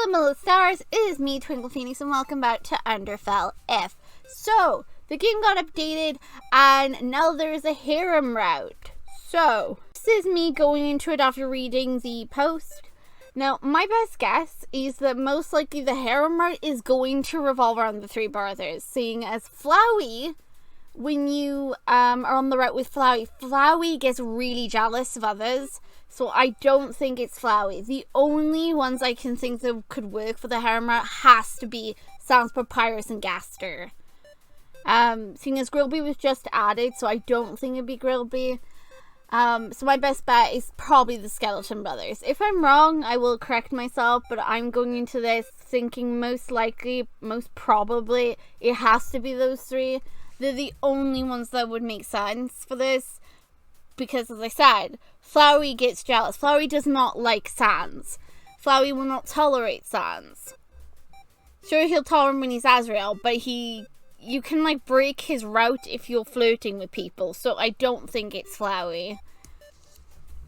Hello, stars, it is me, TwinklePhoenix, and welcome back to Underfell F. So, the game got updated, and now there is a harem route. So, this is me going into it after reading the post. Now, my best guess is that most likely the harem route is going to revolve around the three brothers, seeing as Flowey, when you are on the route with Flowey, Flowey gets really jealous of others. So I don't think it's Flowey. The only ones I can think that could work for the harem route has to be Sans, Papyrus, and Gaster. Seeing as Grillby was just added, so I don't think it'd be Grillby. So my best bet is probably the Skeleton Brothers. If I'm wrong, I will correct myself, but I'm going into this thinking most likely, most probably, it has to be those three. They're the only ones that would make sense for this. Because, as I said, Flowey gets jealous. Flowey does not like Sans. Flowey will not tolerate Sans. Sure, he'll tolerate him when he's Azrael, but you can, break his route if you're flirting with people. So I don't think it's Flowey.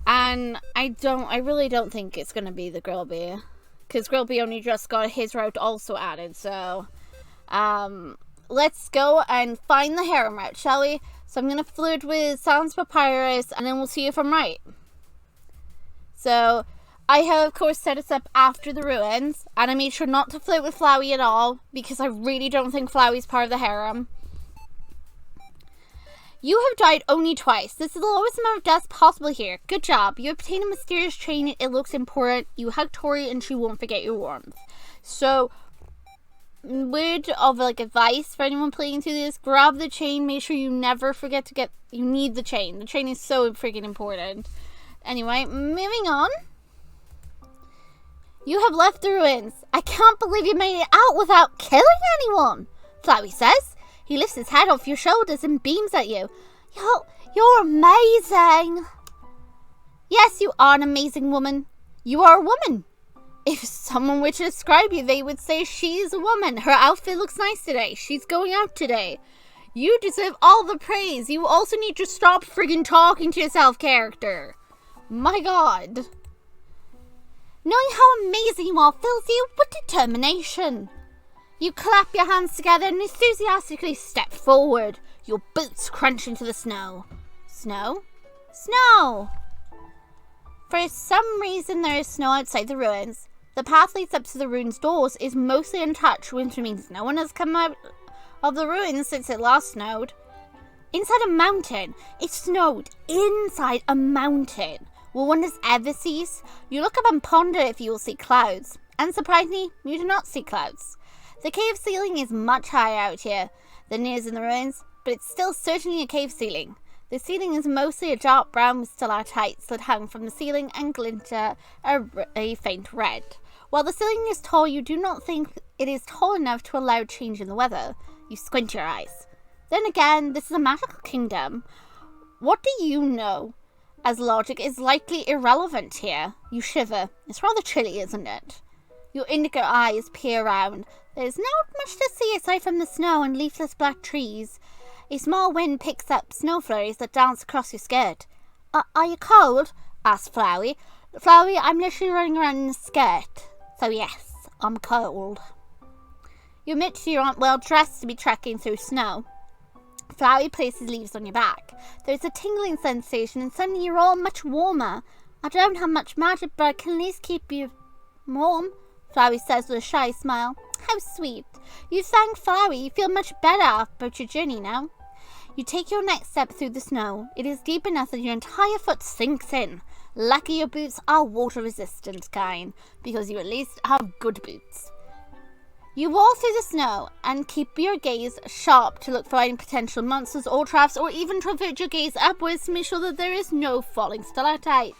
And I really don't think it's going to be the Grillby. Because Grillby only just got his route also added, so... let's go and find the harem route, shall we? So I'm going to flirt with Sans, Papyrus, and then we'll see if I'm right. So, I have, of course, set us up after the ruins, and I made sure not to flirt with Flowey at all, because I really don't think Flowey's part of the harem. You have died only twice. This is the lowest amount of deaths possible here. Good job. You obtain a mysterious chain. It looks important. You hug Tori, and she won't forget your warmth. So... word of advice for anyone playing through this: grab the chain, make sure you never forget to you need the chain is so freaking important. Anyway, moving on. You have left the ruins. I can't believe you made it out without killing anyone, Flowey says. He lifts his head off your shoulders and beams at you. You're amazing. Yes, you are an amazing woman. You are a woman. If someone were to describe you, they would say she's a woman. Her outfit looks nice today. She's going out today. You deserve all the praise. You also need to stop friggin' talking to yourself, character. My god. Knowing how amazing you are fills you with determination. You clap your hands together and enthusiastically step forward. Your boots crunch into the snow. Snow? Snow! For some reason, there is snow outside the ruins. The path leads up to the ruins' doors is mostly untouched, which means no one has come out of the ruins since it last snowed. Inside a mountain. It snowed inside a mountain. Will wonders ever cease? You look up and ponder if you will see clouds. Unsurprisingly, you do not see clouds. The cave ceiling is much higher out here than it is in the ruins, but it's still certainly a cave ceiling. The ceiling is mostly a dark brown with stalactites that hang from the ceiling and glinter a faint red. While the ceiling is tall, you do not think it is tall enough to allow change in the weather. You squint your eyes. Then again, this is a magical kingdom. What do you know? As logic is likely irrelevant here. You shiver. It's rather chilly, isn't it? Your indigo eyes peer around. There's not much to see aside from the snow and leafless black trees. A small wind picks up snow flurries that dance across your skirt. Are you cold? Asked Flowey. Flowey, I'm literally running around in a skirt. So yes, I'm cold. You admit you aren't well dressed to be trekking through snow. Flowey places leaves on your back. There's a tingling sensation and suddenly you're all much warmer. I don't have much magic, but I can at least keep you warm, Flowey says with a shy smile. How sweet. You thank Flowey. You feel much better about your journey now. You take your next step through the snow. It is deep enough that your entire foot sinks in. Lucky your boots are water-resistant kind, because you at least have good boots. You walk through the snow and keep your gaze sharp to look for any potential monsters or traps, or even to avert your gaze upwards to make sure that there is no falling stalactites.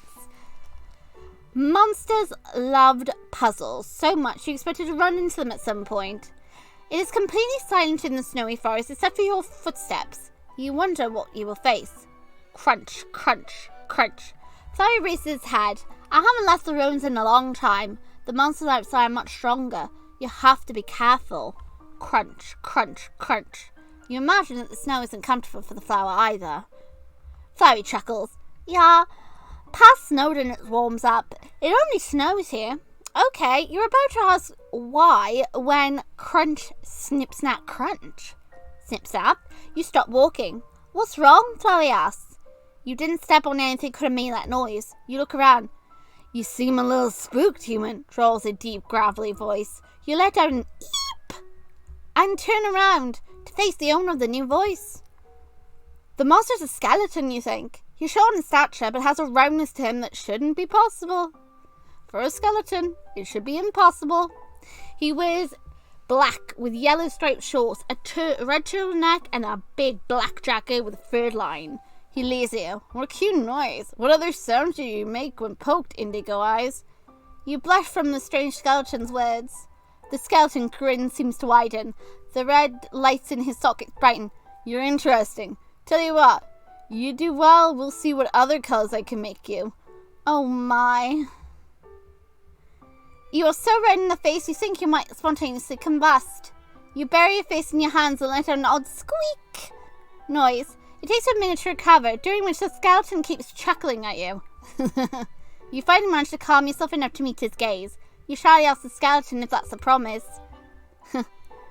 Monsters loved puzzles so much you expected to run into them at some point. It is completely silent in the snowy forest except for your footsteps. You wonder what you will face. Crunch, crunch, crunch. Flowey raises his head. I haven't left the ruins in a long time. The monsters outside are much stronger. You have to be careful. Crunch, crunch, crunch. You imagine that the snow isn't comfortable for the flower either. Flowey chuckles. Yeah, past snowed and it warms up. It only snows here. Okay, you're about to ask why when crunch, snip, snap, crunch. Snip, snap, you stop walking. What's wrong? Flowey asks. You didn't step on anything that could have made that noise. You look around. You seem a little spooked, human, drawls a deep, gravelly voice. You let out an eep and turn around to face the owner of the new voice. The monster's a skeleton, you think. He's short in stature, but has a roundness to him that shouldn't be possible. For a skeleton, it should be impossible. He wears black with yellow striped shorts, a red turtleneck, and a big black jacket with a furred line. He leers at you. What a cute noise. What other sound do you make when poked, Indigo Eyes? You blush from the strange skeleton's words. The skeleton grin seems to widen. The red lights in his sockets brighten. You're interesting. Tell you what, you do well, we'll see what other colors I can make you. Oh my. You are so red in the face you think you might spontaneously combust. You bury your face in your hands and let out an odd squeak noise. It takes a minute to recover, during which the skeleton keeps chuckling at you. You finally manage to calm yourself enough to meet his gaze. You shyly ask the skeleton if that's a promise.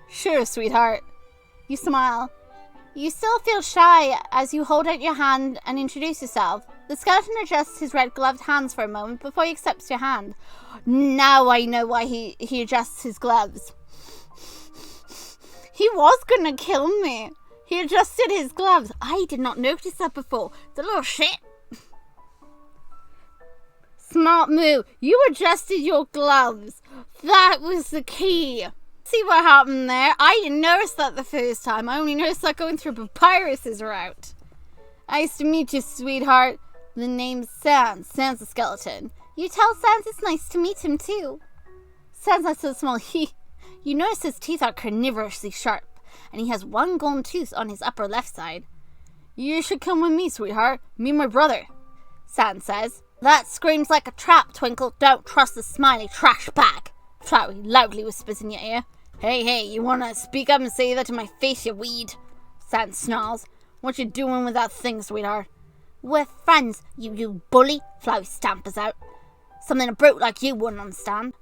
Sure, sweetheart. You smile. You still feel shy as you hold out your hand and introduce yourself. The skeleton adjusts his red gloved hands for a moment before he accepts your hand. Now I know why he adjusts his gloves. He was gonna kill me. He adjusted his gloves. I did not notice that before. The little shit. Smart move. You adjusted your gloves. That was the key. See what happened there? I didn't notice that the first time. I only noticed that going through Papyrus's route. Nice to meet you, sweetheart. The name's Sans. Sans the skeleton. You tell Sans it's nice to meet him, too. Sans has so small. You notice his teeth are carnivorously sharp, and he has one golden tooth on his upper left side. You should come with me, sweetheart. Me and my brother, Sans says. That screams like a trap, Twinkle. Don't trust the smiley trash bag. Flowey loudly whispers in your ear. Hey, you wanna speak up and say that to my face, you weed? Sans snarls. What you doing with that thing, sweetheart? We're friends, you bully, Flowey stampers out. Something a brute like you wouldn't understand.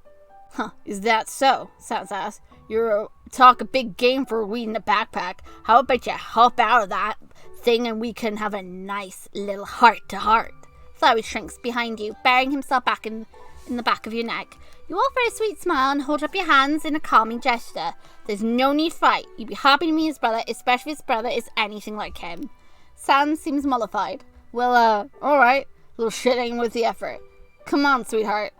Huh, is that so? Sans asks. You're talk a big game for a weed in a backpack. How about you hop out of that thing and we can have a nice little heart-to-heart? Flowey shrinks behind you, burying himself back in the back of your neck. You offer a sweet smile and hold up your hands in a calming gesture. There's no need to fight. You'd be happy to meet his brother, especially if his brother is anything like him. Sans seems mollified. Well, alright. Little shit ain't worth the effort. Come on, sweetheart.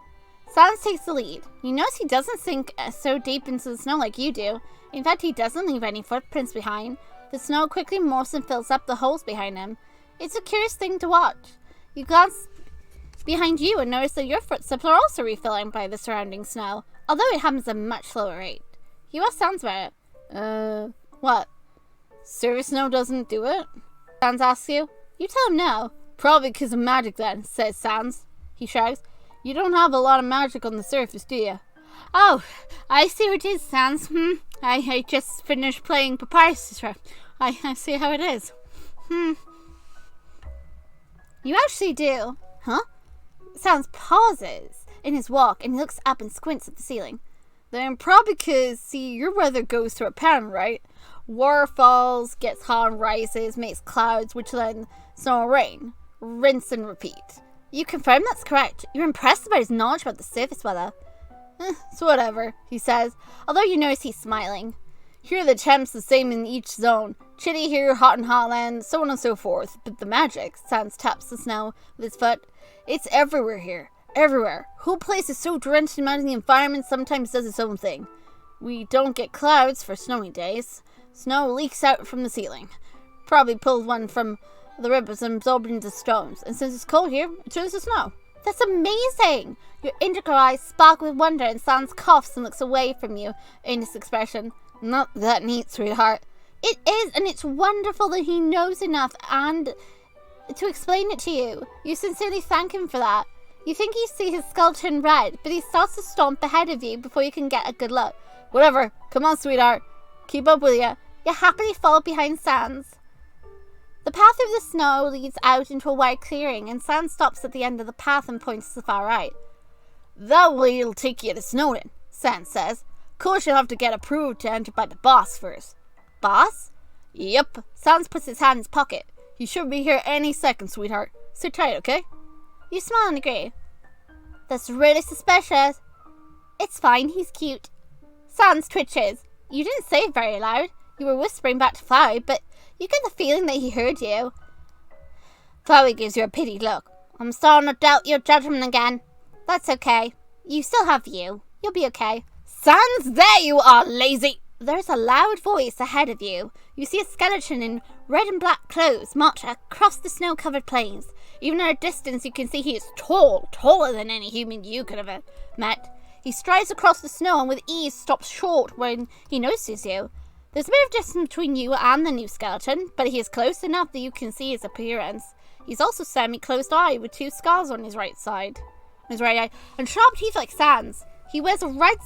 Sans takes the lead. You notice he doesn't sink so deep into the snow like you do. In fact, he doesn't leave any footprints behind. The snow quickly morphs and fills up the holes behind him. It's a curious thing to watch. You glance behind you and notice that your footsteps are also refilling by the surrounding snow, although it happens at a much slower rate. You ask Sans about it. What? Surface snow doesn't do it? Sans asks you. You tell him no. Probably because of magic then, says Sans. He shrugs. You don't have a lot of magic on the surface, do you? Oh, I see what it is, Sans. I just finished playing Papyrus. I see how it is. You actually do. Huh? Sans pauses in his walk and he looks up and squints at the ceiling. Then probably because, see, your weather goes through a pattern, right? Waterfalls, gets hot and rises, makes clouds, which then snow and rain. Rinse and repeat. You confirm that's correct. You're impressed about his knowledge about the surface weather. It's whatever, he says, although you notice he's smiling. Here are the temps the same in each zone. Chilly here, hot in Hotland, so on and so forth. But the magic, Sans taps the snow with his foot. It's everywhere here. Everywhere. Whole place is so drenched in mud the environment sometimes does its own thing. We don't get clouds for snowy days. Snow leaks out from the ceiling. Probably pulled one from the rivers and absorbed into stones. And since it's cold here, it turns to snow. That's amazing! Your indigo eyes sparkle with wonder and Sans coughs and looks away from you in this expression. Not that neat, sweetheart. It is, and it's wonderful that he knows enough and to explain it to you. You sincerely thank him for that. You think you see his skeleton red, but he starts to stomp ahead of you before you can get a good look. Whatever. Come on, sweetheart. Keep up with you. You happily follow behind Sans. The path through the snow leads out into a wide clearing, and Sans stops at the end of the path and points to the far right. That way it'll take you to Snowden, Sans says. Of course you'll have to get approved to enter by the boss first. Boss? Yep. Sans puts his hand in his pocket. He should be here any second, sweetheart. Sit tight, okay? You smile and agree. That's really suspicious. It's fine, he's cute. Sans twitches. You didn't say it very loud. You were whispering back to Flowey, but you get the feeling that he heard you. Flowey gives you a pity look. I'm starting to doubt your judgment again. That's okay. You still have you. You'll be okay. Sans, there you are, lazy! There's a loud voice ahead of you. You see a skeleton in red and black clothes march across the snow-covered plains. Even at a distance, you can see he is tall, taller than any human you could have met. He strides across the snow and with ease stops short when he notices you. There's a bit of distance between you and the new skeleton, but he is close enough that you can see his appearance. He's also semi-closed-eyed with 2 scars on his right side. His right eye, and sharp teeth like Sans. He wears a red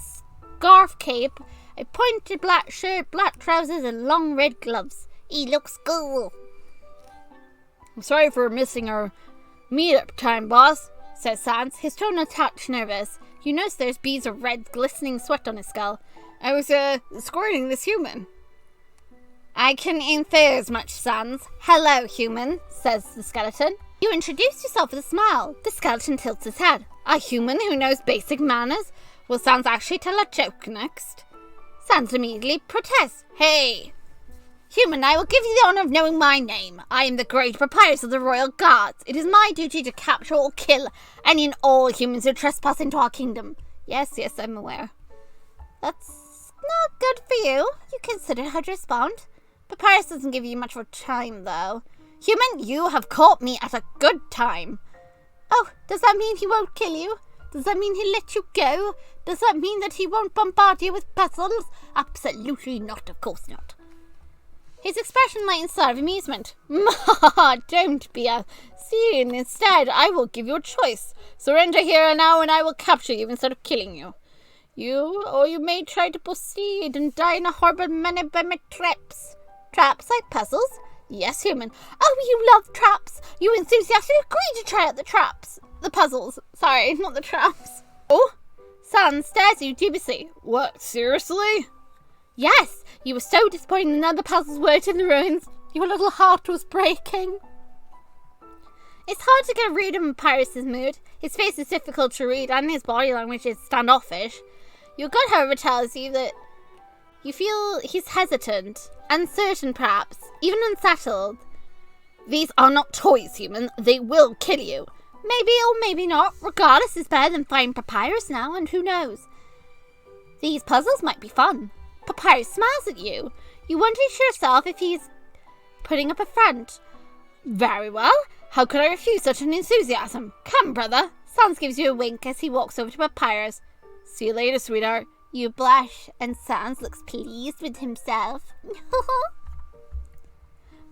scarf cape, a pointed black shirt, black trousers, and long red gloves. He looks cool. I'm sorry for missing our meetup time, boss, says Sans, his tone a touch nervous. You notice there's beads of red glistening sweat on his skull. I was, escorting this human. I can infer as much, Sans. Hello, human, says the skeleton. You introduce yourself with a smile. The skeleton tilts his head. A human who knows basic manners? Will Sans actually tell a joke next? Sans immediately protests. Hey! Human, I will give you the honor of knowing my name. I am the great Papyrus of the Royal Guards. It is my duty to capture or kill any and all humans who trespass into our kingdom. Yes, I'm aware. That's not good for you. You consider how to respond. Papyrus doesn't give you much of a time, though. Human, you have caught me at a good time. Oh, does that mean he won't kill you? Does that mean he'll let you go? Does that mean that he won't bombard you with puzzles? Absolutely not, of course not. His expression lightens out of amusement. Don't be a scene. Instead, I will give you a choice. Surrender here and now, and I will capture you instead of killing you. Or you may try to proceed and die in a horrible manner by my traps. Traps like puzzles? Yes, human. Oh, you love traps. You enthusiastically agree to try out the traps. The puzzles. Sorry, not the traps. Oh? Sans stares at you dubiously. What, seriously? Yes, you were so disappointed that none of the puzzles worked in the ruins. Your little heart was breaking. It's hard to get a read of Papyrus's mood. His face is difficult to read and his body language is standoffish. Your gut, however, tells you that you feel he's hesitant, uncertain perhaps, even unsettled. These are not toys, human. They will kill you. Maybe or maybe not. Regardless is better than finding Papyrus now, and who knows? These puzzles might be fun. Papyrus smiles at you. You wonder to yourself if he's putting up a front. Very well. How could I refuse such an enthusiasm? Come, brother. Sans gives you a wink as he walks over to Papyrus. See you later, sweetheart. You blush, and Sans looks pleased with himself.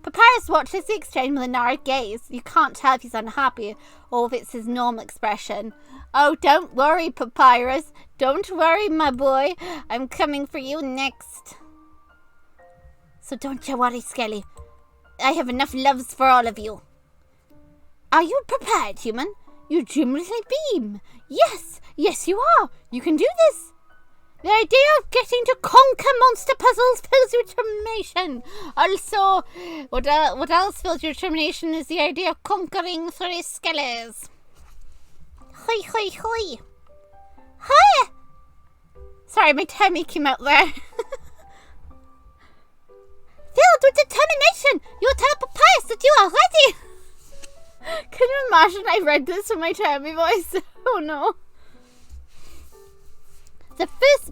Papyrus watches the exchange with a narrowed gaze. You can't tell if he's unhappy or if it's his normal expression. Oh, don't worry, Papyrus. Don't worry, my boy. I'm coming for you next. So don't you worry, Skelly. I have enough loves for all of you. Are you prepared, human? You genuinely beam. Yes, you are. You can do this. The idea of getting to conquer monster puzzles fills your determination. Also, what else fills your determination is the idea of conquering 3 skellies. Hoi, hoi, hoi. Hi! Sorry, my tummy came out there. Filled with determination, you tell Papyrus that you are ready. Can you imagine I read this in my tummy voice? Oh no. The first...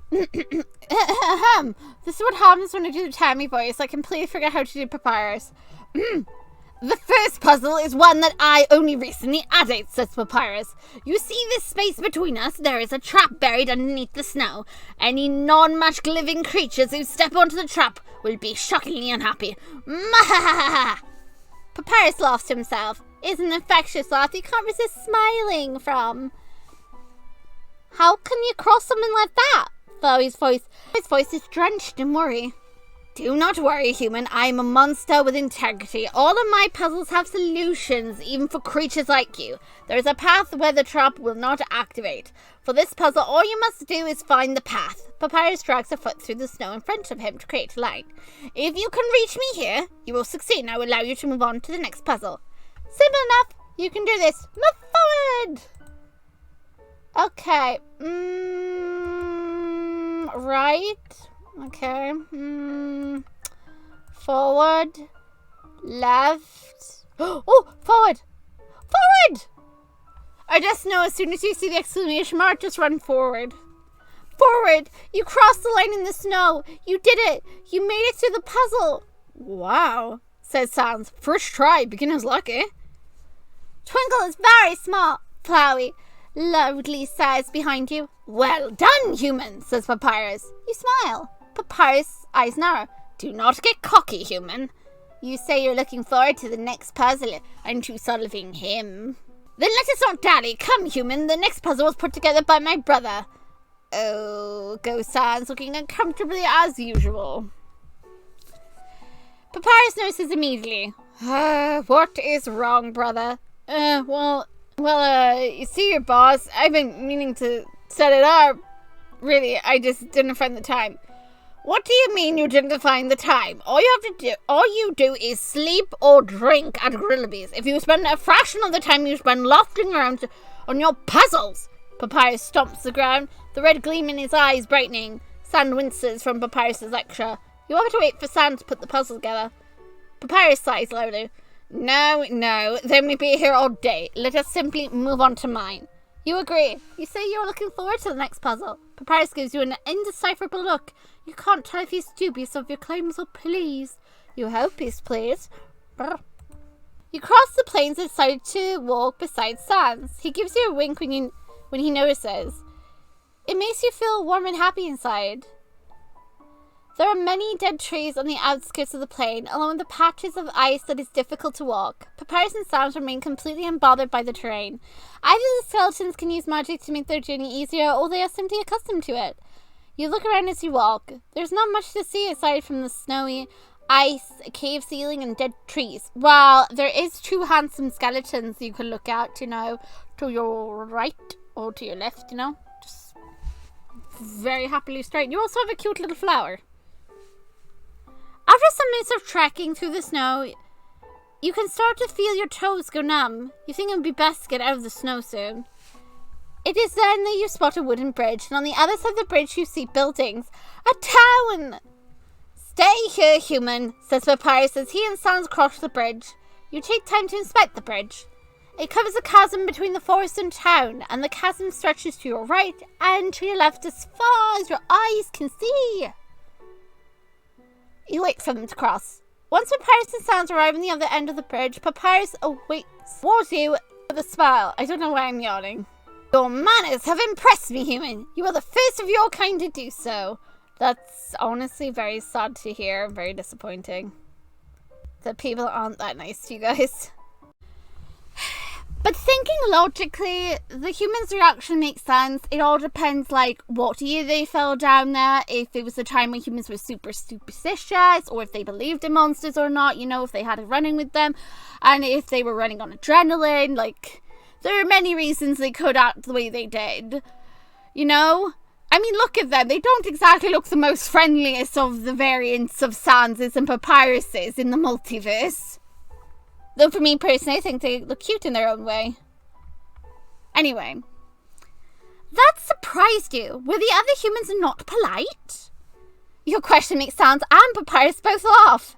This is what happens when I do the Tammy voice. I completely forget how to do Papyrus. The first puzzle is one that I only recently added, says Papyrus. You see this space between us? There is a trap buried underneath the snow. Any non-magic living creatures who step onto the trap will be shockingly unhappy. Papyrus laughs to himself. It's an infectious laugh you can't resist smiling from. How can you cross something like that? Though his voice is drenched in worry. Do not worry, human. I am a monster with integrity. All of my puzzles have solutions, even for creatures like you. There is a path where the trap will not activate. For this puzzle, all you must do is find the path. Papyrus drags a foot through the snow in front of him to create a line. If you can reach me here, you will succeed, and I will allow you to move on to the next puzzle. Simple enough. You can do this. Move forward. Okay. Right. Okay. Forward. Left. Oh, forward. Forward! I just know as soon as you see the exclamation mark, just run forward. Forward! You crossed the line in the snow. You did it. You made it through the puzzle. Wow, says Sans. First try. Beginner's luck, eh? Twinkle is very small. Flowey loudly says behind you. Well done, human, says Papyrus. You smile. Papyrus' eyes narrow. Do not get cocky, human. You say you're looking forward to the next puzzle and to solving him. Then let us not dally. Come, human. The next puzzle was put together by my brother. Oh, goes Sans, looking uncomfortably as usual. Papyrus notices immediately. What is wrong, brother? You see your boss. I've been meaning to set it up. Really, I just didn't find the time. What do you mean you didn't find the time? All you do is sleep or drink at Grillaby's. If you spend a fraction of the time you spend lofting around on your puzzles. Papyrus stomps the ground, the red gleam in his eyes brightening. Sand winces from Papyrus's lecture. You have to wait for Sand to put the puzzle together. Papyrus sighs loudly. No, then we'd be here all day. Let us simply move on to mine. You agree. You say you're looking forward to the next puzzle. Papyrus gives you an indecipherable look. You can't tell if he's dubious of your claims or pleased. You hope he's pleased. Brr. You cross the plains and decide to walk beside Sans. He gives you a wink when he notices. It makes you feel warm and happy inside. There are many dead trees on the outskirts of the plain, along with the patches of ice that is difficult to walk. Papyrus and Sans remain completely unbothered by the terrain. Either the skeletons can use magic to make their journey easier, or they are simply accustomed to it. You look around as you walk. There's not much to see aside from the snowy ice, a cave ceiling, and dead trees. While there is two handsome skeletons you can look at, to your right or to your left, just very happily straight. You also have a cute little flower. After some minutes of trekking through the snow, you can start to feel your toes go numb. You think it would be best to get out of the snow soon. It is then that you spot a wooden bridge, and on the other side of the bridge you see buildings. A town! Stay here, human, says Papyrus as he and Sans cross the bridge. You take time to inspect the bridge. It covers a chasm between the forest and town, and the chasm stretches to your right and to your left as far as your eyes can see. You wait for them to cross. Once Papyrus and Sans arrive on the other end of the bridge, Papyrus awaits towards you with a smile. I don't know why I'm yawning. Your manners have impressed me, human. You are the first of your kind to do so. That's honestly very sad to hear. Very disappointing. That people aren't that nice to you guys. But thinking logically, the human's reaction makes sense. It all depends, what year they fell down there, if it was a time when humans were super superstitious, or if they believed in monsters or not, if they had it running with them, and if they were running on adrenaline, there are many reasons they could act the way they did, I mean, look at them. They don't exactly look the most friendliest of the variants of Sanses and Papyruses in the multiverse. Though for me personally, I think they look cute in their own way. Anyway. That surprised you. Were the other humans not polite? Your question makes Sans and Papyrus both laugh.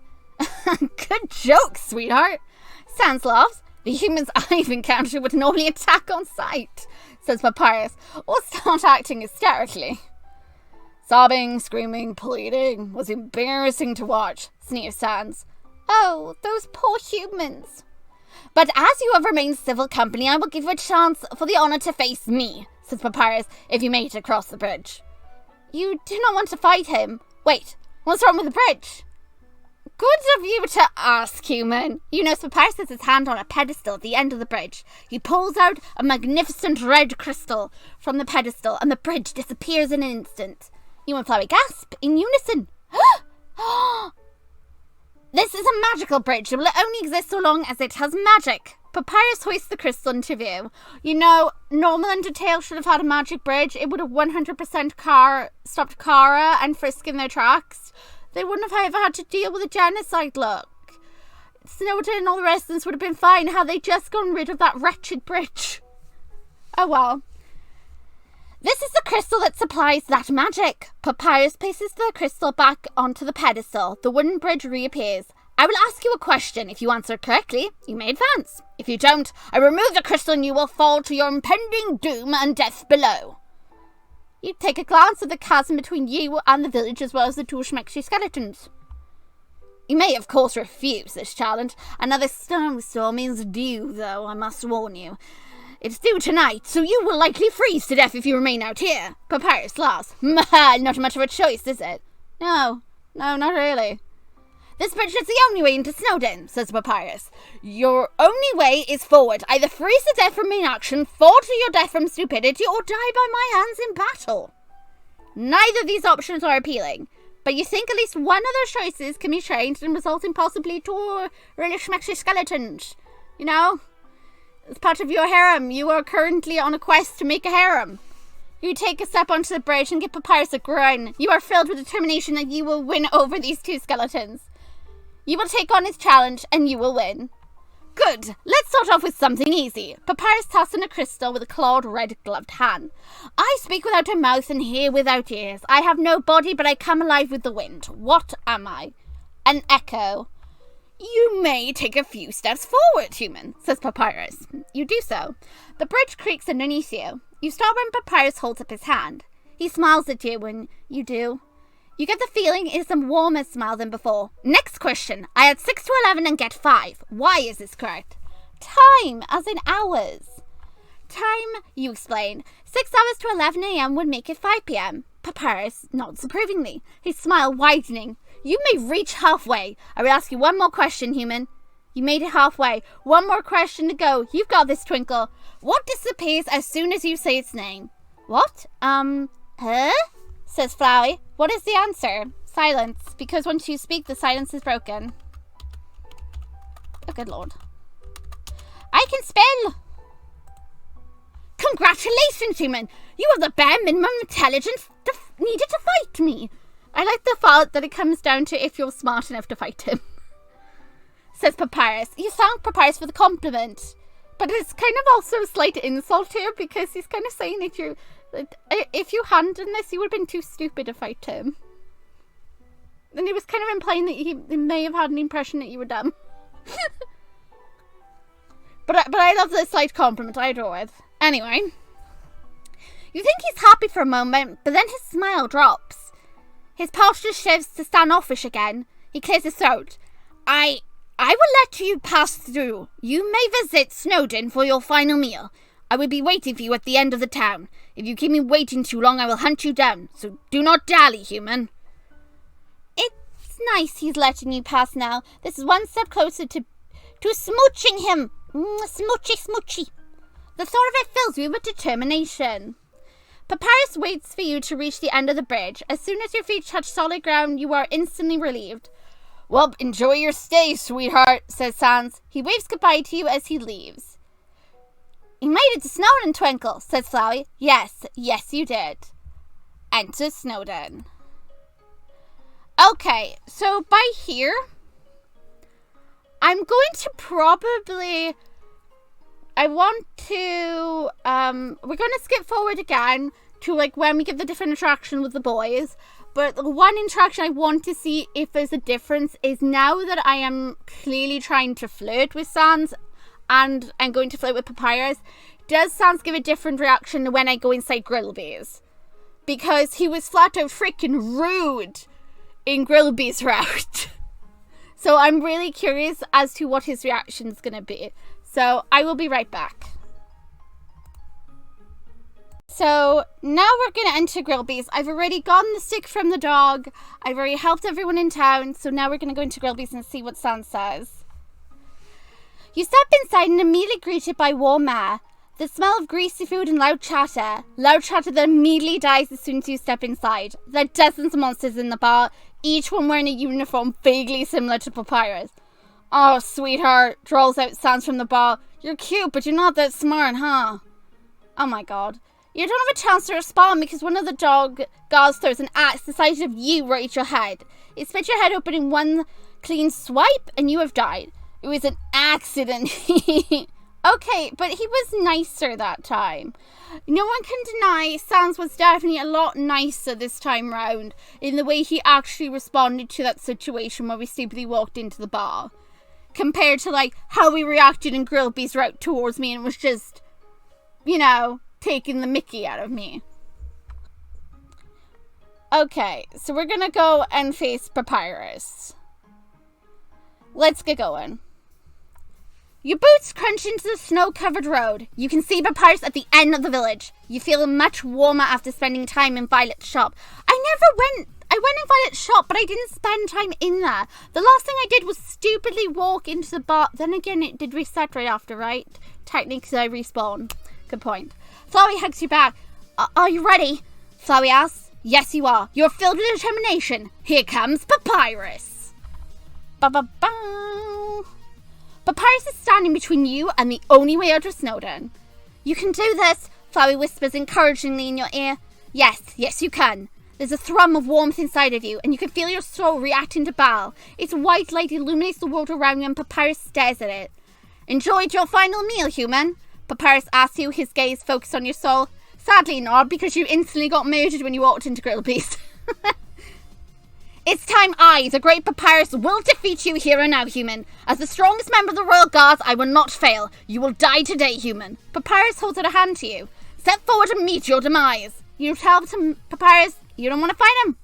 Good joke, sweetheart. Sans laughs. The humans I've encountered would normally attack on sight, says Papyrus, or start acting hysterically. Sobbing, screaming, pleading was embarrassing to watch, sneers Sans. Oh, those poor humans. But as you have remained civil company, I will give you a chance for the honor to face me, says Papyrus, if you make it across the bridge. You do not want to fight him. Wait, what's wrong with the bridge? Good of you to ask, human. Papyrus has his hand on a pedestal at the end of the bridge. He pulls out a magnificent red crystal from the pedestal, and the bridge disappears in an instant. You and Flowey gasp in unison. This is a magical bridge. It will only exist so long as it has magic. Papyrus hoists the crystal into view. You know, normal Undertale should have had a magic bridge. It would have 100% stopped Kara and Frisk in their tracks. They wouldn't have ever had to deal with a genocide, look. Snowden and all the residents would have been fine had they just gotten rid of that wretched bridge. Oh well. This is the crystal that supplies that magic. Papyrus places the crystal back onto the pedestal. The wooden bridge reappears. I will ask you a question. If you answer correctly, you may advance. If you don't, I remove the crystal and you will fall to your impending doom and death below. You take a glance at the chasm between you and the village as well as the two schmexy skeletons. You may, of course, refuse this challenge. Another snowstorm is due, though, I must warn you. It's due tonight, so you will likely freeze to death if you remain out here. Papyrus laughs. Not much of a choice, is it? No, not really. This bridge is the only way into Snowden, says Papyrus. Your only way is forward. Either freeze to death from inaction, fall to your death from stupidity, or die by my hands in battle. Neither of these options are appealing, but you think at least one of those choices can be changed and result in possibly two really schmexy skeletons. You know? As part of your harem, you are currently on a quest to make a harem. You take a step onto the bridge and give Papyrus a grin. You are filled with determination that you will win over these two skeletons. You will take on his challenge and you will win. Good. Let's start off with something easy. Papyrus tosses in a crystal with a clawed, red-gloved hand. I speak without a mouth and hear without ears. I have no body, but I come alive with the wind. What am I? An echo. You may take a few steps forward, human, says Papyrus. You do so. The bridge creaks underneath you. You stop when Papyrus holds up his hand. He smiles at you when you do. You get the feeling it is a warmer smile than before. Next question. I add 6 to 11 and get 5. Why is this correct? Time, as in hours. Time, you explain. 6 hours to 11 a.m. would make it 5 p.m. Papyrus nods approvingly, his smile widening. You may reach halfway. I will ask you one more question, human. You made it halfway. One more question to go. You've got this, Twinkle. What disappears as soon as you say its name? What? Huh? Says Flowey. What is the answer? Silence. Because once you speak, the silence is broken. Oh, good lord. I can spell. Congratulations, human. You have the bare minimum intelligence needed to fight me. I like the thought that it comes down to if you're smart enough to fight him. Says Papyrus. You thank Papyrus for the compliment. But it's kind of also a slight insult here because he's kind of saying if you hadn't done this, you would have been too stupid to fight him. And he was kind of implying that he may have had an impression that you were dumb. But I love the slight compliment. I adore it. Anyway. You think he's happy for a moment, but then his smile drops. His posture shifts to standoffish again. He clears his throat. I will let you pass through. You may visit Snowden for your final meal. I will be waiting for you at the end of the town. If you keep me waiting too long, I will hunt you down. So do not dally, human. It's nice he's letting you pass now. This is one step closer to smooching him. Smoochy, smoochy. The thought of it fills you with determination. Papyrus waits for you to reach the end of the bridge. As soon as your feet touch solid ground, you are instantly relieved. Well, enjoy your stay, sweetheart, says Sans. He waves goodbye to you as he leaves. You made it to Snowden, Twinkle, says Flowey. Yes, you did. Enter Snowden. Okay, so by here, I'm going to probably... we're going to skip forward again to like when we get the different interaction with the boys. But the one interaction I want to see if there's a difference is now that I am clearly trying to flirt with Sans and I'm going to flirt with Papyrus, does Sans give a different reaction when I go inside Grillby's? Because he was flat out freaking rude in Grillby's route. So I'm really curious as to what his reaction is going to be. So I will be right back. So now we're going to enter Grillby's. I've already gotten the stick from the dog. I've already helped everyone in town. So now we're going to go into Grillby's and see what Sans says. You step inside and immediately greeted by warm air. The smell of greasy food and loud chatter. Loud chatter that immediately dies as soon as you step inside. There are dozens of monsters in the bar, each one wearing a uniform vaguely similar to Papyrus. Oh, sweetheart, drawls out sounds from the bar. You're cute, but you're not that smart, huh? Oh my god. You don't have a chance to respond because one of the guards throws an axe the size of you right at your head. It spits your head open in one clean swipe, and you have died. It was an accident. Okay, but he was nicer that time. No one can deny Sans was definitely a lot nicer this time round in the way he actually responded to that situation where we stupidly walked into the bar. Compared to, like, how he reacted in Grillby's route towards me and was just, you know, taking the mickey out of me. Okay, so we're gonna go and face Papyrus. Let's get going. Your boots crunch into the snow-covered road. You can see Papyrus at the end of the village. You feel much warmer after spending time in Violet's shop. I went in Violet's shop, but I didn't spend time in there. The last thing I did was stupidly walk into the bar. Then again, it did reset right after, right? Technically, I respawned. Good point. Flowey hugs you back. Are you ready? Flowey asks. Yes, you are. You're filled with determination. Here comes Papyrus. Ba-ba-ba. Papyrus is standing between you and the only way out of Snowdon. You can do this, Flowey whispers encouragingly in your ear. Yes, you can. There's a thrum of warmth inside of you, and you can feel your soul reacting to Baal. Its white light illuminates the world around you, and Papyrus stares at it. Enjoyed your final meal, human? Papyrus asks you, his gaze focused on your soul. Sadly not, because you instantly got murdered when you walked into Grillby's. It's time I, the great Papyrus, will defeat you here and now, human. As the strongest member of the Royal Guards, I will not fail. You will die today, human. Papyrus holds out a hand to you. Step forward and meet your demise. You tell Papyrus you don't want to fight him.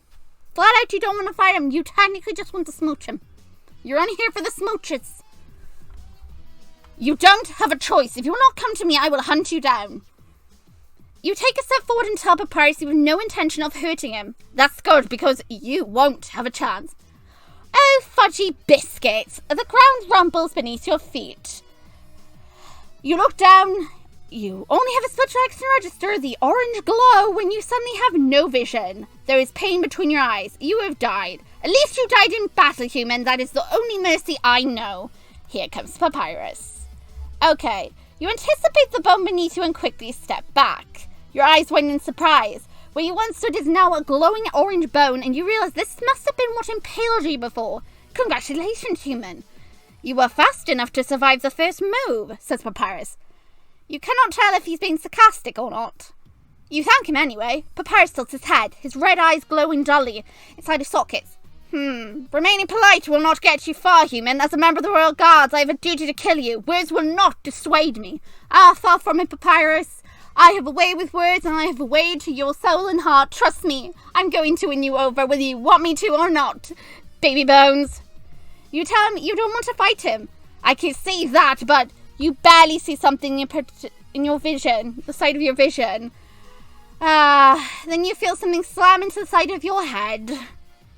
Flat out, you don't want to fight him. You technically just want to smooch him. You're only here for the smooches. You don't have a choice. If you will not come to me, I will hunt you down. You take a step forward and tell Papyrus you have no intention of hurting him. That's good, because you won't have a chance. Oh, fudgy biscuits. The ground rumbles beneath your feet. You look down. You only have a split second to register the orange glow when you suddenly have no vision. There is pain between your eyes. You have died. At least you died in battle, human. That is the only mercy I know. Here comes Papyrus. Okay, you anticipate the bone beneath you and quickly step back. Your eyes widen in surprise. Where you once stood is now a glowing orange bone, and you realize this must have been what impaled you before. Congratulations, human. You were fast enough to survive the first move, says Papyrus. You cannot tell if he's being sarcastic or not. You thank him anyway. Papyrus tilts his head, his red eyes glowing dully inside his sockets. Remaining polite will not get you far, human. As a member of the Royal Guards, I have a duty to kill you. Words will not dissuade me. Far from it, Papyrus. I have a way with words, and I have a way to your soul and heart. Trust me, I'm going to win you over whether you want me to or not. Baby bones. You tell him you don't want to fight him. I can see that, but you barely see something in your vision, the side of your vision. Then you feel something slam into the side of your head.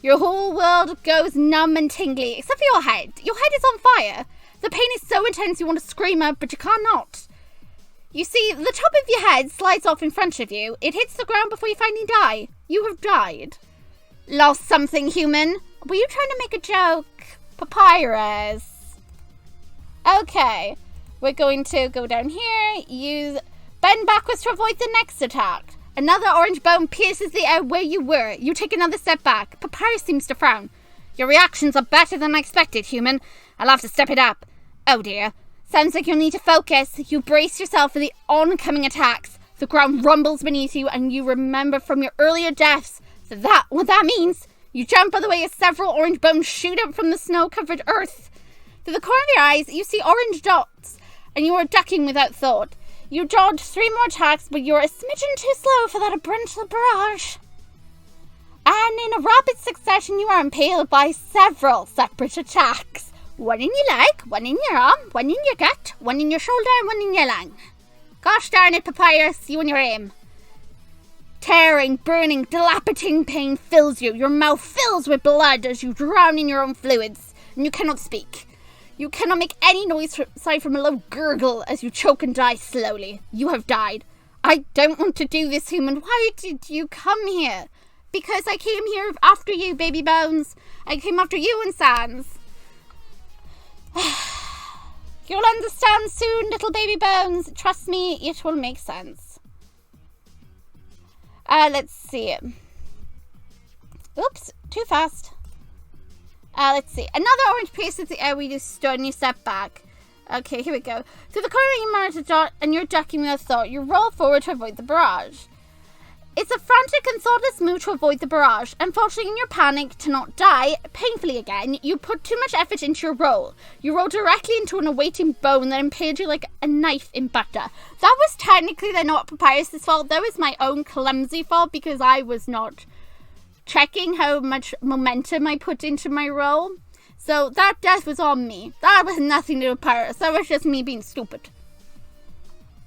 Your whole world goes numb and tingly, except for your head. Your head is on fire. The pain is so intense you want to scream out, but you cannot. You see, the top of your head slides off in front of you. It hits the ground before you finally die. You have died. Lost something, human. Were you trying to make a joke? Papyrus. Okay. We're going to go down here. Bend backwards to avoid the next attack. Another orange bone pierces the air where you were. You take another step back. Papyrus seems to frown. Your reactions are better than I expected, human. I'll have to step it up. Oh dear. Sounds like you'll need to focus. You brace yourself for the oncoming attacks. The ground rumbles beneath you, and you remember from your earlier deaths what that means. You jump out of the way as several orange bones shoot up from the snow-covered earth. Through the corner of your eyes, you see orange dots, and you are ducking without thought. You dodge 3 more attacks, but you're a smidgen too slow for that torrential barrage. And in a rapid succession, you are impaled by several separate attacks. One in your leg, one in your arm, one in your gut, one in your shoulder, and one in your lung. Gosh darn it, Papyrus, you and your aim. Tearing, burning, dilapidating pain fills you. Your mouth fills with blood as you drown in your own fluids, and you cannot speak. You cannot make any noise aside from a low gurgle as you choke and die slowly. You have died. I don't want to do this, human. Why did you come here? Because I came here after you, baby bones. I came after you and Sans. You'll understand soon, little baby bones. Trust me, it will make sense. Let's see. Oops, too fast. Let's see. Another orange piece of the air we just stood and you step back. Okay, here we go. Through the corner you manage to dot and you're ducking with a thought. You roll forward to avoid the barrage. It's a frantic and thoughtless move to avoid the barrage. Unfortunately, in your panic to not die painfully again, you put too much effort into your roll. You roll directly into an awaiting bone that impaled you like a knife in butter. That was technically then not Papyrus' fault. That was my own clumsy fault because I was not checking how much momentum I put into my roll. So that death was on me. That was nothing to do with Papyrus. That was just me being stupid.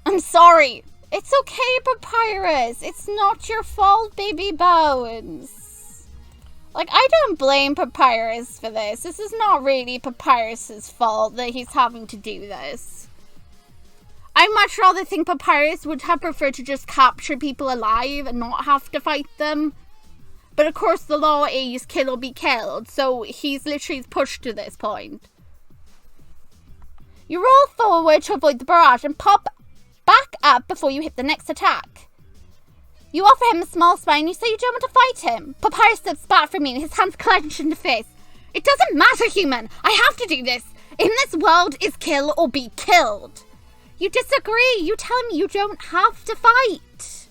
I'm sorry. It's okay, Papyrus. It's not your fault, baby bones. Like, I don't blame Papyrus for this. This is not really Papyrus's fault that he's having to do this. I much rather think Papyrus would have preferred to just capture people alive and not have to fight them. But of course the law is kill or be killed, so he's literally pushed to this point. You roll forward to avoid the barrage and pop back up before you hit the next attack. You offer him a small smile and you say you don't want to fight him. Papyrus steps back from you and his hands clench into fist. It doesn't matter, human. I have to do this. In this world is kill or be killed. You disagree. You tell him you don't have to fight.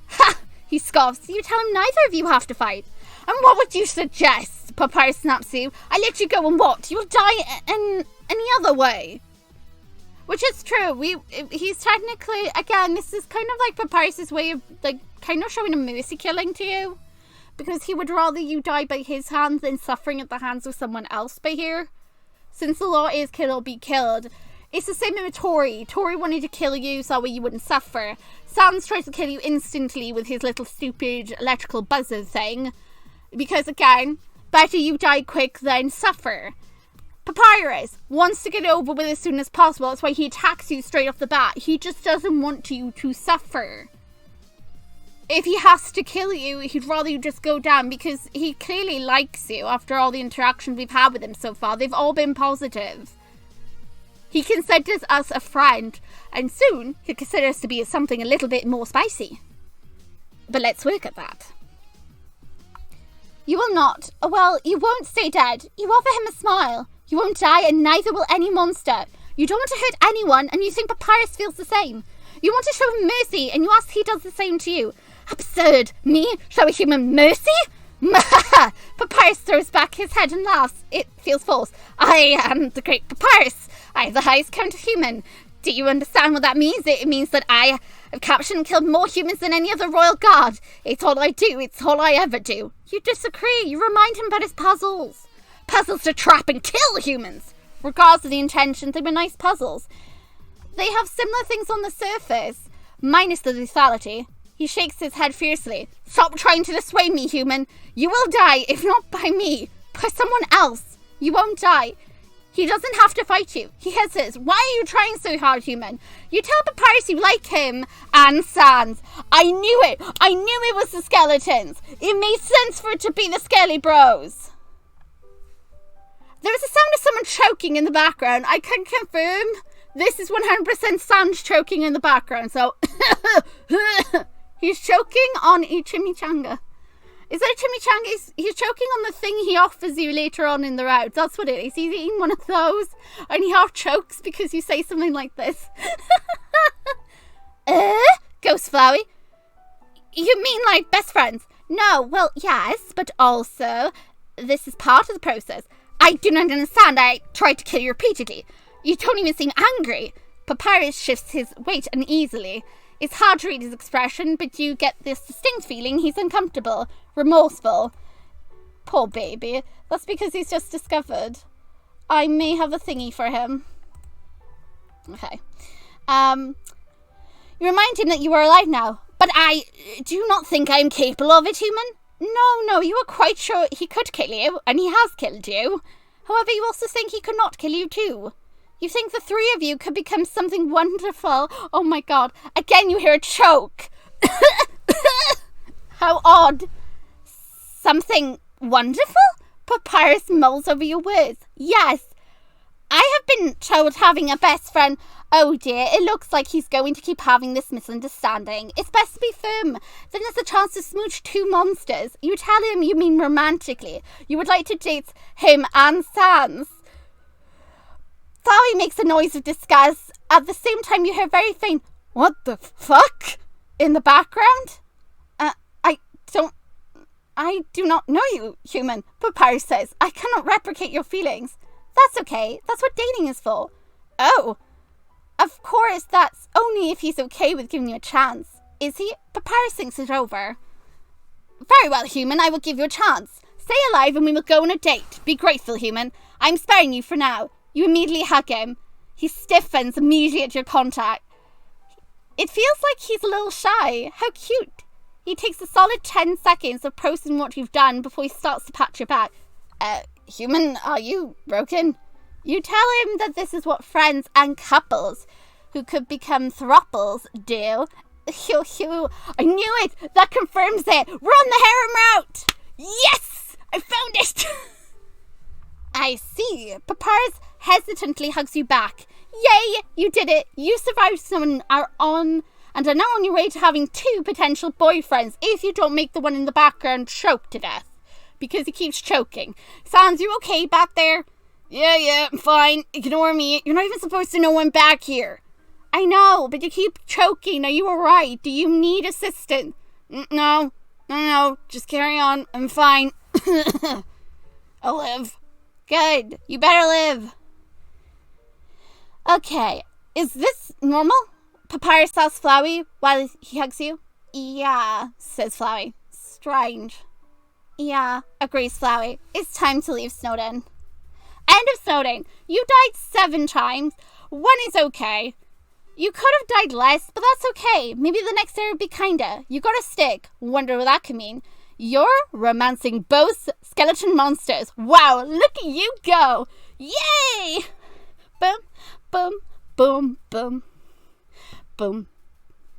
Ha! He scoffs. You tell him neither of you have to fight. And what would you suggest? Papyrus snaps you. I let you go and what? You'll die in any other way. Which is true. He's technically, again, this is kind of like Papyrus's way of, like, kind of showing a mercy killing to you. Because he would rather you die by his hands than suffering at the hands of someone else by here. Since the law is kill or be killed. It's the same with Tori. Tori wanted to kill you so that way you wouldn't suffer. Sans tries to kill you instantly with his little stupid electrical buzzer thing. Because, again, better you die quick than suffer. Papyrus wants to get over with as soon as possible. That's why he attacks you straight off the bat. He just doesn't want you to suffer. If he has to kill you, he'd rather you just go down because he clearly likes you after all the interactions we've had with him so far. They've all been positive. He considers us a friend, and soon he'll consider us to be something a little bit more spicy. But let's work at that. You will not. Oh, well, you won't stay dead. You offer him a smile. You won't die, and neither will any monster. You don't want to hurt anyone, and you think Papyrus feels the same. You want to show him mercy, and you ask he does the same to you. Absurd! Me? Show a human mercy? Papyrus throws back his head and laughs. It feels false. I am the great Papyrus. I have the highest count of human. Do you understand what that means? It means that I have captured and killed more humans than any other royal guard. It's all I do. It's all I ever do. You disagree. You remind him about his puzzles. Puzzles to trap and kill humans. Regardless of the intentions, they were nice puzzles. They have similar things on the surface, minus the lethality. He shakes his head fiercely. Stop trying to dissuade me, human. You will die, if not by me, by someone else. You won't die. He doesn't have to fight you. He hesitates. Why are you trying so hard, human? You tell Papyrus you like him and Sans. I knew it. I knew it was the skeletons. It made sense for it to be the Skelly Bros. There is a sound of someone choking in the background. I can confirm this is 100% Sans choking in the background. So, he's choking on a chimichanga. Is that a chimichanga? He's choking on the thing he offers you later on in the route. That's what it is. He's eating one of those and he half chokes because you say something like this. Ghost Flowey? You mean like best friends? No, well, yes, but also this is part of the process. I do not understand. I tried to kill you repeatedly. You don't even seem angry. Papyrus shifts his weight uneasily. It's hard to read his expression, but you get this distinct feeling he's uncomfortable, remorseful. Poor baby. That's because he's just discovered. I may have a thingy for him. Okay. You remind him that you are alive now. But I do not think I am capable of it, human. No, you are quite sure he could kill you, and he has killed you. However, you also think he could not kill you too. You think the three of you could become something wonderful. Oh my god. Again, you hear a choke. How odd. Something wonderful? Papyrus mulls over your words. Yes. I have been told having a best friend. Oh dear, it looks like he's going to keep having this misunderstanding. It's best to be firm. Then there's a chance to smooch two monsters. You tell him you mean romantically. You would like to date him and Sans. Flowey makes a noise of disgust. At the same time, you hear very faint, "What the fuck?" in the background. I do not know you, human, Papyrus says. I cannot replicate your feelings. That's okay. That's what dating is for. Oh. Of course, that's only if he's okay with giving you a chance. Is he? Papyrus thinks it over. Very well, human. I will give you a chance. Stay alive and we will go on a date. Be grateful, human. I'm sparing you for now. You immediately hug him. He stiffens immediately at your contact. It feels like he's a little shy. How cute. He takes a solid 10 seconds of processing what you've done before he starts to pat your back. Human, are you broken? You tell him that this is what friends and couples who could become throuples do. I knew it! That confirms it! We're on the harem route! Yes! I found it! I see. Papyrus hesitantly hugs you back. Yay! You did it! You survived someone and are now on your way to having 2 potential boyfriends if you don't make the one in the background choke to death. Because he keeps choking. Sans, you okay back there? Yeah, I'm fine. Ignore me. You're not even supposed to know I'm back here. I know, but you keep choking. Are you alright? Do you need assistance? No. Just carry on. I'm fine. I'll live. Good. You better live. Okay. Is this normal? Papyrus asks Flowey while he hugs you. Yeah, says Flowey. Strange. Yeah, agrees Flowey. It's time to leave Snowden. End of Snowden. You died 7 times. 1 is okay. You could have died less, but that's okay. Maybe the next day would be kinder. You got a stick. Wonder what that could mean. You're romancing both skeleton monsters. Wow, look at you go. Yay! Boom, boom, boom, boom, boom.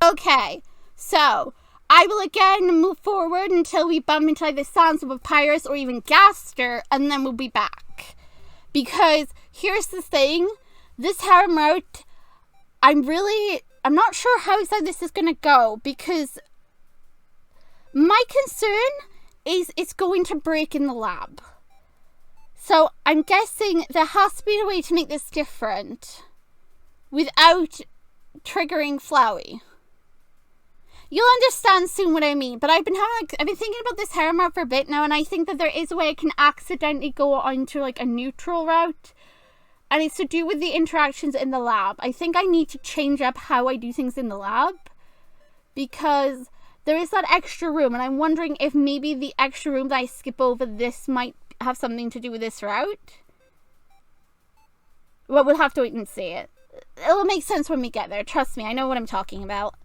Okay, so I will again move forward until we bump into either Sans or Papyrus or even Gaster, and then we'll be back. Because here's the thing, this harem route, I'm not sure how exactly this is going to go, because my concern is it's going to break in the lab. So I'm guessing there has to be a way to make this different without triggering Flowey. You'll understand soon what I mean, but I've been thinking about this harem route for a bit now, and I think that there is a way I can accidentally go onto like a neutral route, and it's to do with the interactions in the lab. I think I need to change up how I do things in the lab, because there is that extra room, and I'm wondering if maybe the extra room that I skip over this might have something to do with this route. Well, we'll have to wait and see it. It'll make sense when we get there. Trust me, I know what I'm talking about.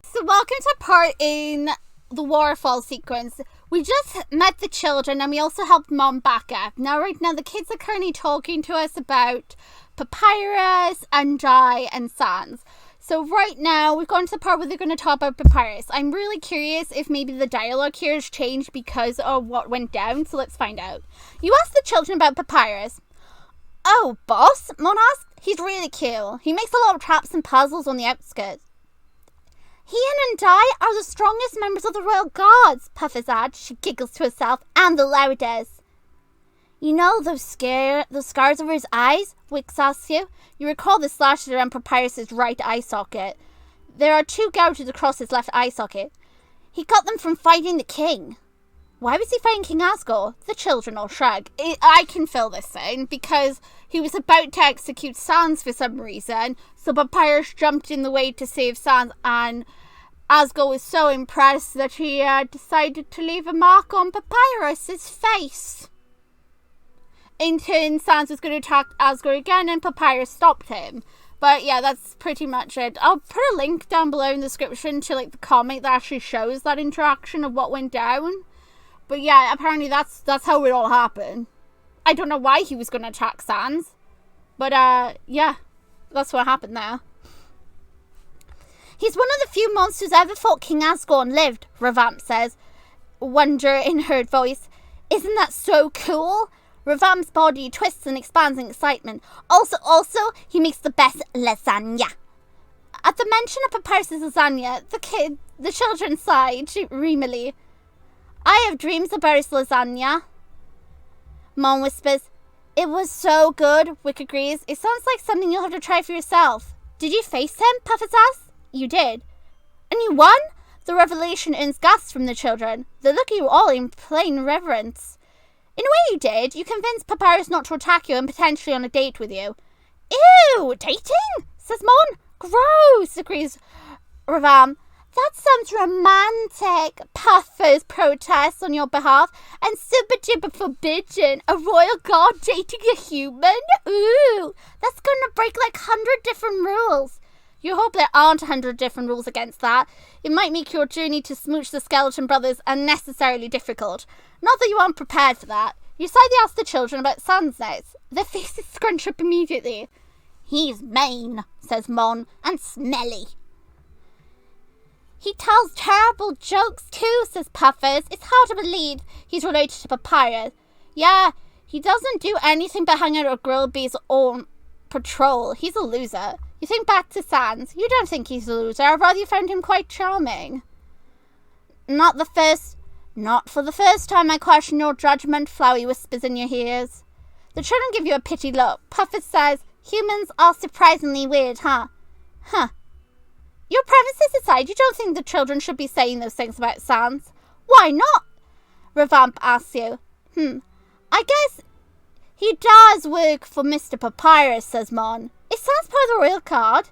So welcome to part in the waterfall sequence. We just met the children and we also helped Mom back up. Now, right now, the kids are currently talking to us about Papyrus, Undai, and Sans. So right now, we've gone to the part where they're going to talk about Papyrus. I'm really curious if maybe the dialogue here has changed because of what went down, so let's find out. You asked the children about Papyrus. Oh, boss? Mon asked. He's really cool. He makes a lot of traps and puzzles on the outskirts. He and Undai are the strongest members of the Royal Guards, Puffers adds. She giggles to herself, and the Louders. You know those scars over his eyes? Wix asks you. You recall the slashes around Papyrus's right eye socket. There are 2 gouges across his left eye socket. He got them from fighting the king. Why was he fighting King Asgore? The children all shrug. I can fill this in because he was about to execute Sans for some reason, so Papyrus jumped in the way to save Sans, and Asgore was so impressed that he decided to leave a mark on Papyrus's face. In turn, Sans was going to attack Asgore again, and Papyrus stopped him. But yeah, that's pretty much it. I'll put a link down below in the description to like the comic that actually shows that interaction of what went down. But yeah, apparently that's how it all happened. I don't know why he was going to attack Sans. But, yeah, that's what happened there. He's one of the few monsters ever thought King Asgorn lived, Revamp says, wonder in her voice. Isn't that so cool? Revamp's body twists and expands in excitement. Also, he makes the best lasagna. At the mention of Papyrus's lasagna, the children sighed dreamily. I have dreams about his lasagna. Mom whispers, it was so good, Wick agrees. It sounds like something you'll have to try for yourself. Did you face him? Puffers asks. You did. And you won? The revelation earns gasps from the children. They look at you all in plain reverence. In a way you did. You convinced Papyrus not to attack you and potentially on a date with you. Ew, dating? Says Mon. Gross, agrees Ravam. That sounds romantic. Puffers protests on your behalf. And super duper forbidden. A royal god dating a human? Ooh, that's gonna break like 100 different rules. You hope there aren't 100 different rules against that. It might make your journey to smooch the skeleton brothers unnecessarily difficult. Not that you aren't prepared for that. You slightly ask the children about Sans next. Their faces scrunch up immediately. He's mean, says Mon, and smelly. He tells terrible jokes too, says Puffers. It's hard to believe he's related to Papyrus. Yeah, he doesn't do anything but hang out at Grillby's on patrol. He's a loser. You think back to Sans. You don't think he's a loser. I'd rather you found him quite charming. Not for the first time I question your judgment, Flowey whispers in your ears. The children give you a pity look. Puffers says, humans are surprisingly weird, huh? Huh. Your premises aside, you don't think the children should be saying those things about Sans? Why not? Revamp asks you. I guess he does work for Mr. Papyrus, says Mon. Is Sans part of the royal guard?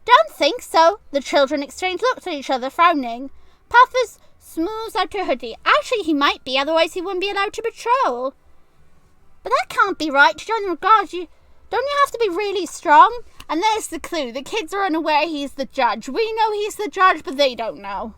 Don't think so. The children exchange looks at each other, frowning. Puffers smooths out her hoodie. Actually, he might be, otherwise he wouldn't be allowed to patrol. But that can't be right. To join the guard, don't you have to be really strong? And there's the clue. The kids are unaware he's the judge. We know he's the judge, but they don't know.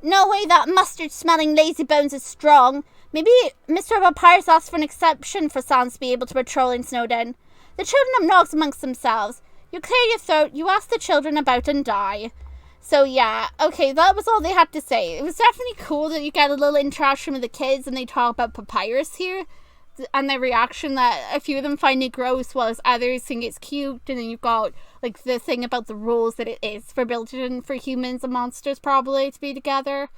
No way that mustard-smelling lazybones is strong. Maybe Mr. Papyrus asked for an exception for Sans to be able to patrol in Snowden. The children have knocks amongst themselves. You clear your throat, you ask the children about and die. So yeah, okay, that was all they had to say. It was definitely cool that you get a little interaction with the kids and they talk about Papyrus here. And their reaction that a few of them find it gross whilst others think it's cute. And then you've got like the thing about the rules that it is forbidden for humans and monsters probably to be together.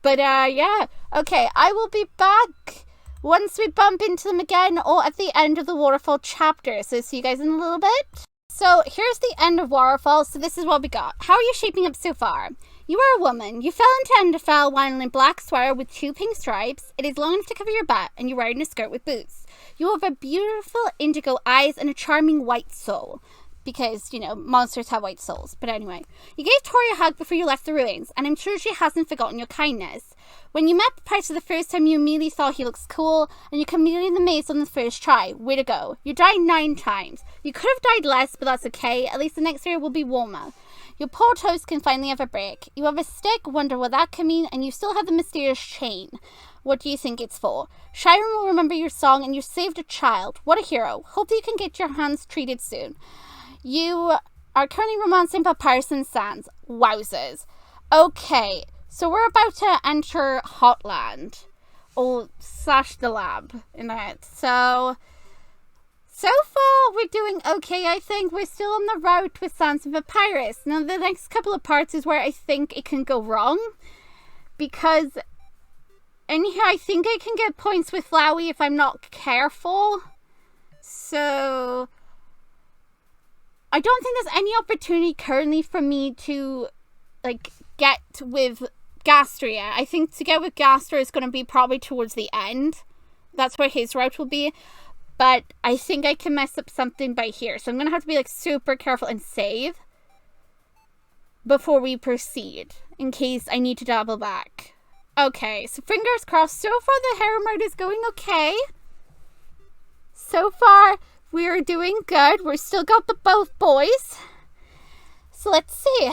But yeah, okay, I will be back once we bump into them again or at the end of the Waterfall chapter. So see you guys in a little bit. So here's the end of Waterfall. So this is what we got. How are you shaping up so far? You are a woman. You fell into Underfell while in a black sweater with 2 pink stripes. It is long enough to cover your butt and you're wearing a skirt with boots. You have a beautiful indigo eyes and a charming white soul. Because, you know, monsters have white souls. But anyway, you gave Tori a hug before you left the ruins, and I'm sure she hasn't forgotten your kindness. When you met Papyrus for the first time, you immediately thought he looks cool, and you completed the maze on the first try. Way to go. You died 9 times. You could have died less, but that's okay. At least the next area will be warmer. Your poor toes can finally have a break. You have a stick, wonder what that could mean, and you still have the mysterious chain. What do you think it's for? Shiren will remember your song, and you saved a child. What a hero. Hope that you can get your hands treated soon. You are currently romancing Papyrus and Sans. Wowzers. Okay, so we're about to enter Hotland. Or / the lab in it. So far we're doing okay, I think. We're still on the route with Sans and Papyrus. Now the next couple of parts is where I think it can go wrong. Because anyhow, I think I can get points with Flowey if I'm not careful. So I don't think there's any opportunity currently for me to, like, get with Gastria. I think to get with Gastra is going to be probably towards the end. That's where his route will be. But I think I can mess up something by here. So I'm going to have to be, like, super careful and save before we proceed, in case I need to double back. Okay, so fingers crossed. So far, the Harem route is going okay. So far, we're doing good. We're still got the both boys. So let's see.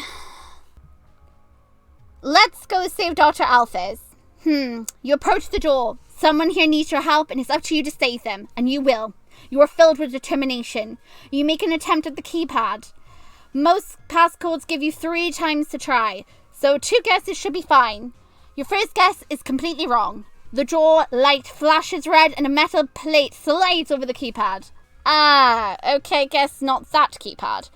Let's go save Dr. Alphys. You approach the door. Someone here needs your help, and it's up to you to save them, and you will. You are filled with determination. You make an attempt at the keypad. Most passcodes give you 3 times to try, so 2 guesses should be fine. Your first guess is completely wrong. The door light flashes red and a metal plate slides over the keypad. Ah, okay, guess not that keypad.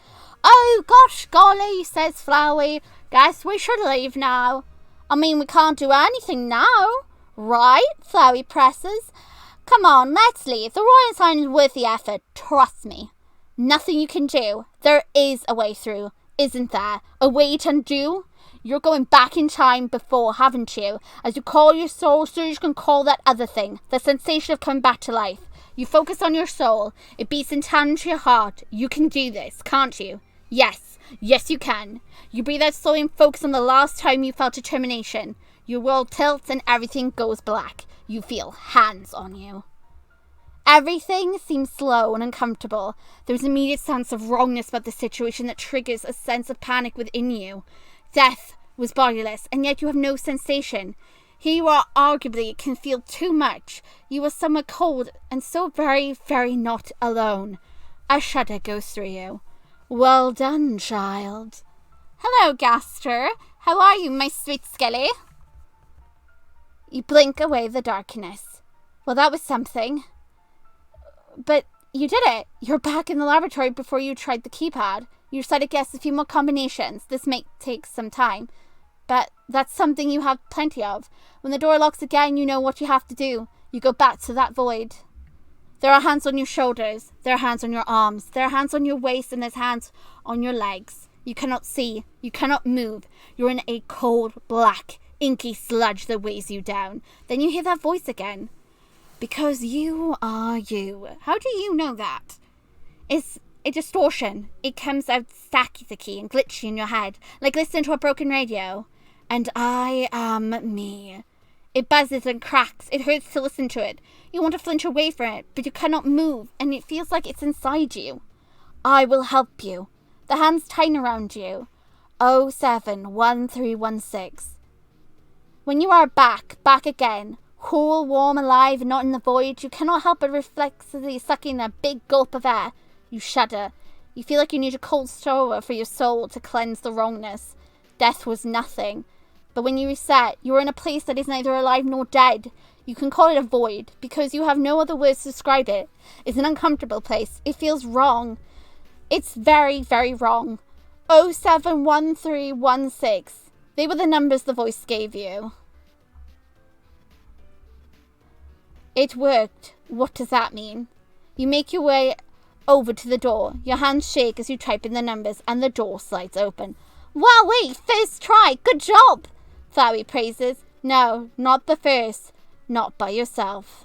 Oh, gosh golly, says Flowey. Guess we should leave now. I mean, we can't do anything now. Right? Flowey presses. Come on, let's leave. The royal sign is worth the effort. Trust me. Nothing you can do. There is a way through, isn't there? A way to undo? You're going back in time before, haven't you? As you call your soul, so you can call that other thing. The sensation of coming back to life. You focus on your soul. It beats in tandem to your heart. You can do this, can't you? Yes. Yes, you can. You breathe out slowly and focus on the last time you felt determination. Your world tilts and everything goes black. You feel hands on you. Everything seems slow and uncomfortable. There's an immediate sense of wrongness about the situation that triggers a sense of panic within you. Death was bodiless, and yet you have no sensation. Here you are, arguably, can feel too much. You are somewhat cold, and so very, very not alone. A shudder goes through you. Well done, child. Hello, Gaster. How are you, my sweet Skelly? You blink away the darkness. Well, that was something. But you did it. You're back in the laboratory before you tried the keypad. You decided to guess a few more combinations. This may take some time, but that's something you have plenty of. When the door locks again, you know what you have to do. You go back to that void. There are hands on your shoulders. There are hands on your arms. There are hands on your waist, and there's hands on your legs. You cannot see. You cannot move. You're in a cold, black, inky sludge that weighs you down. Then you hear that voice again. Because you are you. How do you know that? It's a distortion. It comes out stacky and glitchy in your head, like listening to a broken radio. And I am me. It buzzes and cracks. It hurts to listen to it. You want to flinch away from it, but you cannot move, and it feels like it's inside you. I will help you. The hands tighten around you. 071316. When you are back again, cool, warm, alive, and not in the void, you cannot help but reflexively sucking a big gulp of air. You shudder. You feel like you need a cold shower for your soul to cleanse the wrongness. Death was nothing. But when you reset, you are in a place that is neither alive nor dead. You can call it a void, because you have no other words to describe it. It's an uncomfortable place. It feels wrong. It's very, very wrong. 071316. They were the numbers the voice gave you. It worked. What does that mean? You make your way over to the door. Your hands shake as you type in the numbers, and the door slides open. Wowee! First try! Good job! Flowey praises. No, not the first. Not by yourself.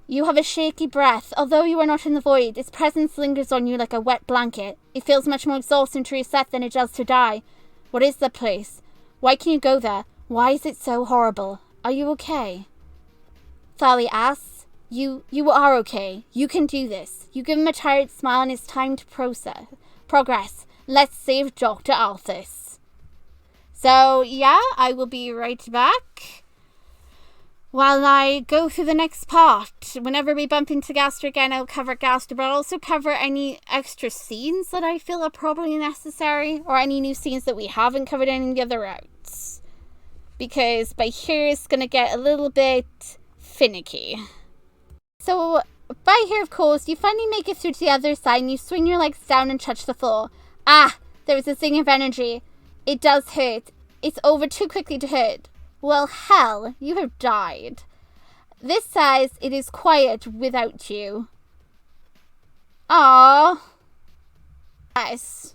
You have a shaky breath. Although you are not in the void, its presence lingers on you like a wet blanket. It feels much more exhausting to reset than it does to die. What is the place? Why can you go there? Why is it so horrible? Are you okay? Flowey asks. You are okay. You can do this. You give him a tired smile, and it's time to progress. Let's save Dr. Althus. So, yeah, I will be right back while I go through the next part. Whenever we bump into Gaster again, I'll cover Gaster, but I'll also cover any extra scenes that I feel are probably necessary, or any new scenes that we haven't covered in any of the other routes. Because by here, it's going to get a little bit finicky. So, by here, of course, you finally make it through to the other side, and you swing your legs down and touch the floor. Ah, there was a zing of energy. It does hurt. It's over too quickly to hurt. Well, hell, you have died. This says it is quiet without you. Aww. Yes.